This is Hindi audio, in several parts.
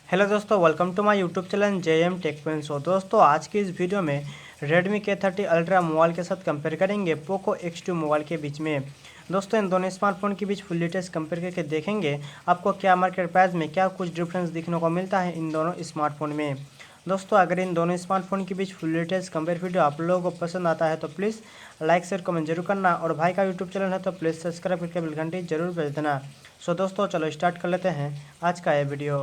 हेलो दोस्तों, welcome to my YouTube channel JM tech point show. दोस्तों आज की इस वीडियो में Redmi K30 अल्ट्रा मोबाइल के साथ कंपेयर करेंगे पोको X2 मोबाइल के बीच में। दोस्तों इन दोनों स्मार्टफोन के बीच फुल डिटेल्स कंपेयर करके देखेंगे आपको क्या मार्केट प्राइस में क्या कुछ डिफरेंस दिखने को मिलता है इन दोनों स्मार्टफोन में। दोस्तों अगर इन दोनों स्मार्टफोन के बीच फुल डिटेल्स कंपेयर वीडियो आप लोगों को पसंद आता है तो प्लीज़ लाइक शेयर कमेंट जरूर करना, और भाई का यूट्यूब चैनल है तो प्लीज़ सब्सक्राइब करके बेल घंटी जरूर बजा देना। सो दोस्तों चलो स्टार्ट कर लेते हैं आज का ये वीडियो।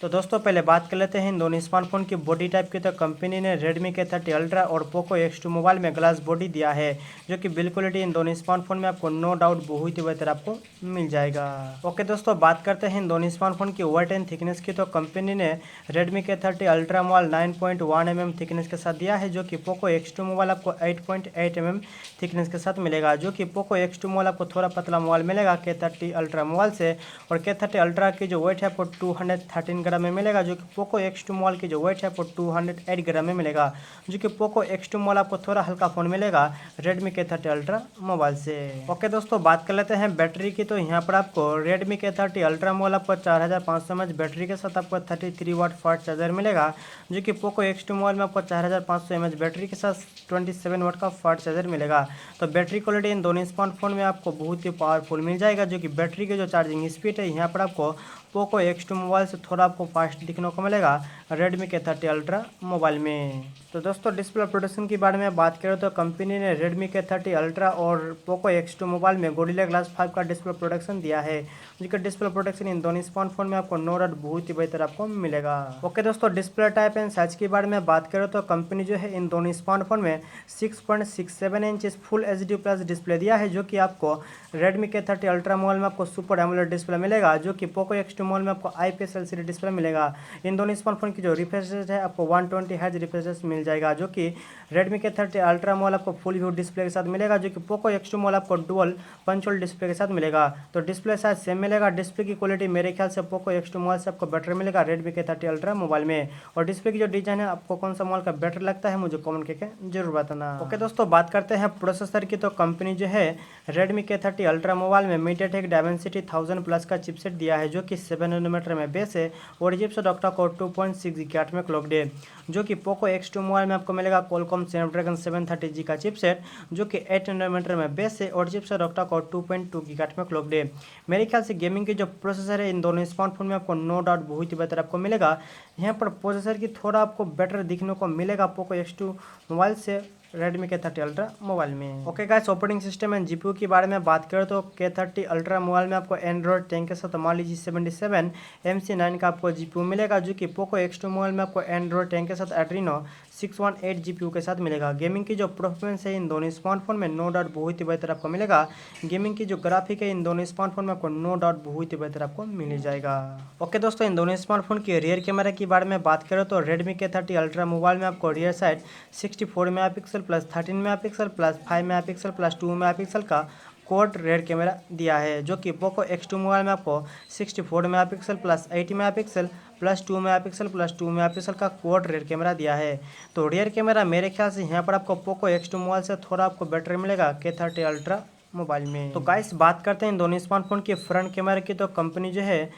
तो दोस्तों पहले बात कर लेते हैं इन दोनों स्मार्टफोन की बॉडी टाइप की। तो कंपनी ने Redmi K30 अल्ट्रा और पोको X2 मोबाइल में ग्लास बॉडी दिया है, जो कि बिल्ड क्वालिटी इन दोनों स्मार्टफोन में आपको नो डाउट बहुत ही बेहतर आपको मिल जाएगा। ओके दोस्तों बात करते हैं इन दोनों स्मार्टफोन की वेट एंड थिकनेस की। तो कंपनी ने Redmi K30 ultra mobile 9.1 mm thickness के साथ दिया है, जो कि पोको X2 मोबाइल आपको 8.8 mm थिकनेस के साथ मिलेगा, जो कि पोको X2 मोबाइल आपको थोड़ा पतला मोबाइल मिलेगा K30 अल्ट्रा मोबाइल से। और K30 अल्ट्रा की जो वेट है आपको 213 ग्राम में मिलेगा, जो कि पोको X2 मोबाइल की जो वेट है आपको 208 ग्राम में मिलेगा, जो कि पोको X2 मोबाइल आपको थोड़ा हल्का फ़ोन मिलेगा Redmi K30 अल्ट्रा मोबाइल से। ओके दोस्तों बात कर लेते हैं बैटरी की। तो यहाँ पर आपको Redmi K30 अल्ट्रा मोबाइल आपको 4500 mAh बैटरी के साथ आपको 33 वाट फास्ट चार्जर मिलेगा, जो कि पोको X2 मोबाइल में आपको 4500 mAh बैटरी के साथ 27 वाट का फास्ट चार्जर मिलेगा। तो बैटरी क्वालिटी इन दोनों स्मार्टफोन में आपको बहुत ही पावरफुल मिल जाएगा, जो कि बैटरी की जो चार्जिंग स्पीड है यहाँ पर आपको पोको X2 मोबाइल से थोड़ा आपको फास्ट दिखने को मिलेगा Redmi K30 अल्ट्रा मोबाइल में। तो दोस्तों डिस्प्ले प्रोटेक्शन के बारे में बात करें तो कंपनी ने Redmi K30 अल्ट्रा और पोको X2 मोबाइल में गोरिल्ला ग्लास 5 का डिस्प्ले प्रोटेक्शन दिया है, जिसका डिस्प्ले प्रोटेक्शन इन दोनों स्मार्टफोन में आपको नो डाउट बहुत ही बेहतर आपको मिलेगा। ओके दोस्तों डिस्प्ले टाइप एंड साइज के बारे में बात करें तो कंपनी जो है इन दोनों स्मार्टफोन में 6.67 inch full HD plus display दिया है, जो कि आपको Redmi K30 अल्ट्रा मोबाइल में आपको सुपर एमोलेड डिस्प्ले मिलेगा, जो कि पोको X2 मोबाइल में आपको IPS LCD डिस्प्ले मिलेगा। इन दोनों स्मार्टफोन की जो रिफ्रेश रेट है आपको 120 हर्ट्ज रिफ्रेश रेट मिल जाएगा, जो कि Redmi K30 अल्ट्रा मोबाइल आपको फुल व्यू डिस्प्ले के साथ मिलेगा, जो कि पोको X2 मोबाइल आपको डुअल पंच होल डिस्प्ले के साथ मिलेगा। तो डिस्प्ले साइज सेम मिलेगा। डिस्प्ले की क्वालिटी मेरे ख्याल से पोको X2 मोबाइल से आपको बेटर मिलेगा Redmi K30 अल्ट्रा मोबाइल में। और डिस्प्ले की जो डिजाइन है आपको कौन सा मोबाइल का बेटर लगता है मुझे कमेंट करके जरूर बताना। ओके दोस्तों बात करते हैं प्रोसेसर की। तो कंपनी जो है Redmi K30 अल्ट्रा मोबाइल में MediaTek Dimensity 1000 प्लस का चिपसेट दिया है, जो कि 7 नैनोमीटर में बेस है और चिपसेट ऑक्टा कोर 2.6 GHz में क्लॉक्ड है, जो कि पोको X2 मोबाइल में आपको मिलेगा Qualcomm Snapdragon 730G का चिपसेट, जो कि 8 नैनोमीटर में बेस है और चिपसेट ऑक्टा कोर 2.2 GHz में क्लॉक्ड है। मेरे ख्याल से गेमिंग की जो प्रोसेसर है इन दोनों स्मार्टफोन में आपको नो डाउट बहुत ही बेहतर आपको मिलेगा। यहाँ पर प्रोसेसर की थोड़ा आपको बेटर दिखने को मिलेगा पोको X2 मोबाइल से Redmi K30 अल्ट्रा मोबाइल में। Okay guys operating system and GPU के बारे में बात करें तो K30 अल्ट्रा मोबाइल में आपको एंड्रॉइड 10 के साथ Mali G77 MC9 का आपको जीपीयू मिलेगा, जो कि पोको X2 मोबाइल में आपको एंड्रॉइड 10 के साथ Adreno 618 जीपीयू के साथ मिलेगा। गेमिंग की जो परफॉर्मेंस है इन दोनों स्मार्टफोन में नो डाउट बहुत ही बेहतर आपको मिलेगा। गेमिंग की जो ग्राफिक है इन दोनों स्मार्टफोन में आपको नो डाउट बहुत ही बेहतर आपको मिल जाएगा। ओके दोस्तों इन दोनों स्मार्टफोन के रियर कैमरा के बारे में बात करें तो Redmi K30 अल्ट्रा मोबाइल में आपको rear side 64 megapixel plus 13 megapixel plus 5 megapixel plus 2 megapixel का क्वाड रेयर कैमरा दिया है, जो कि पोको X2 मोबाइल में आपको 64 megapixel plus 80 megapixel plus 2 megapixel plus 2 megapixel का क्वाड रेयर कैमरा दिया है। तो रियर कैमरा मेरे ख्याल से यहाँ पर आपको पोको X2 मोबाइल से थोड़ा आपको बेटर मिलेगा K30 अल्ट्रा मोबाइल में। तो गाइस बात करते हैं इन दोनों स्मार्टफोन के फ्रंट कैमरा की। तो कंपनी जो है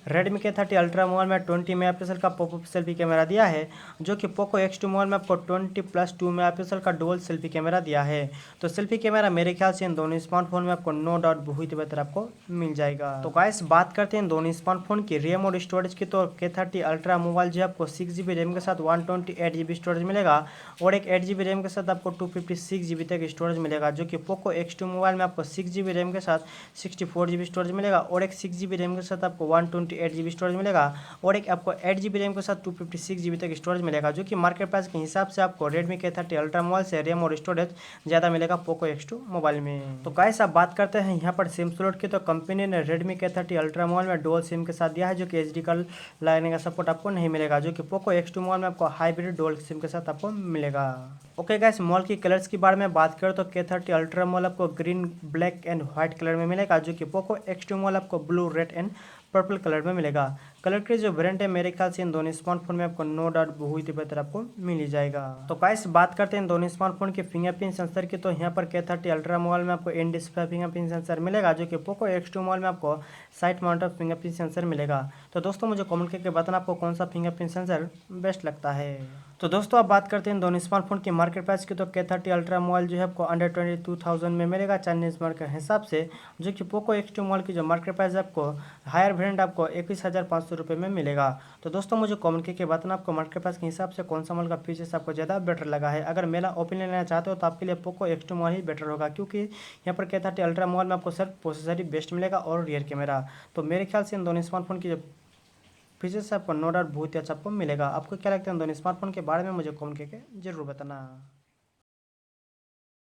Redmi K30 अल्ट्रा मोबाइल में 20 मेगापिक्सल का पॉपअप सेल्फी कैमरा दिया है, जो कि पोको X2 मोबाइल में आपको 20 प्लस 2 मेगापिक्सल का डुअल सेल्फी कैमरा दिया है। तो सेल्फी कैमरा मेरे ख्याल से इन दोनों स्मार्टफोन में आपको नो डाउट बहुत ही बेहतर आपको मिल जाएगा। तो गाइस बात करते हैं इन दोनों स्मार्टफोन की रैम और स्टोरेज की। तो K30 अल्ट्रा मोबाइल जो आपको 6GB रैम के साथ 128GB स्टोरेज मिलेगा, और एक 8GB रैम के साथ आपको 256GB तक स्टोरेज मिलेगा, जो कि पोको X2 मोबाइल में आपको 6GB रैम के साथ 64GB स्टोरेज मिलेगा, और एक 6GB रैम के साथ आपको 128GB स्टोरेज मिलेगा, और एक आपको 8GB रैम के साथ 256GB तक स्टोरेज मिलेगा, जो कि मार्केट प्राइस के हिसाब से आपको Redmi K30 अल्ट्रा मोबाइल से रैम और स्टोरेज ज़्यादा मिलेगा पोको X2 मोबाइल में। तो गाइस आप बात करते हैं यहाँ पर सिम स्लॉट की। तो कंपनी ने Redmi K30 अल्ट्रा मोबाइल में डुअल सिम के साथ दिया है, जो कि SD कार्ड लगाने का सपोर्ट आपको नहीं मिलेगा, जो कि पोको X2 मोबाइल में आपको हाइब्रिड डुअल सिम के साथ आपको मिलेगा। ओके गाइस मोबाइल की कलर्स के बारे में बात करें तो K30 अल्ट्रा मोबाइल आपको green black and white colour में मिलेगा, जो कि पोको X2 मोबाइल आपको blue red and purple colour में मिलेगा। कलर के जो वेरिएंट है मेरे ख्याल से इन दोनों स्मार्टफोन में आपको नो डाउट बहुत ही बेहतर आपको मिल ही जाएगा। तो गाइस बात करते हैं इन दोनों स्मार्टफोन के फिंगरप्रिंट सेंसर की, तो यहाँ पर K30 अल्ट्रा मोबाइल में आपको इन डिस्प्ले फिंगरप्रिंट सेंसर मिलेगा, जो कि पोको X2 मोबाइल में आपको साइड माउंटेड फिंगरप्रिंट सेंसर मिलेगा। तो दोस्तों मुझे कमेंट करके बताना आपको कौन सा फिंगरप्रिंट सेंसर बेस्ट लगता है। तो दोस्तों अब बात करते हैं इन दोनों स्मार्टफोन की मार्केट प्राइस की, तो K30 अल्ट्रा मोबाइल जो है आपको अंडर 22,000 में मिलेगा चाइनीज मार्केट के हिसाब से, जो कि पोको X2 मोबाइल की जो मार्केट प्राइस है आपको हायर वेरिएंट आपको 21,500 रुपये में मिलेगा। तो दोस्तों मुझे कमेंट करके बताना आपको मार्केट प्राइस के हिसाब से कौन सा मोबाइल का फीचर्स आपको ज़्यादा बेटर लगा है। अगर मेरा ओपिनियन लेना चाहते हो तो आपके लिए पोको X2 मोबाइल ही बेटर होगा, क्योंकि यहाँ पर K30 अल्ट्रा मोबाइल में आपको सिर्फ प्रोसेसर ही बेस्ट मिलेगा और रियर कैमरा। तो मेरे ख्याल से इन दोनों स्मार्टफोन की जो फीचर्स आपको नो डाउट बहुत ही अच्छा आपको मिलेगा। आपको क्या लगता है इन दोनों स्मार्टफोन के बारे में मुझे कमेंट करके जरूर बताना।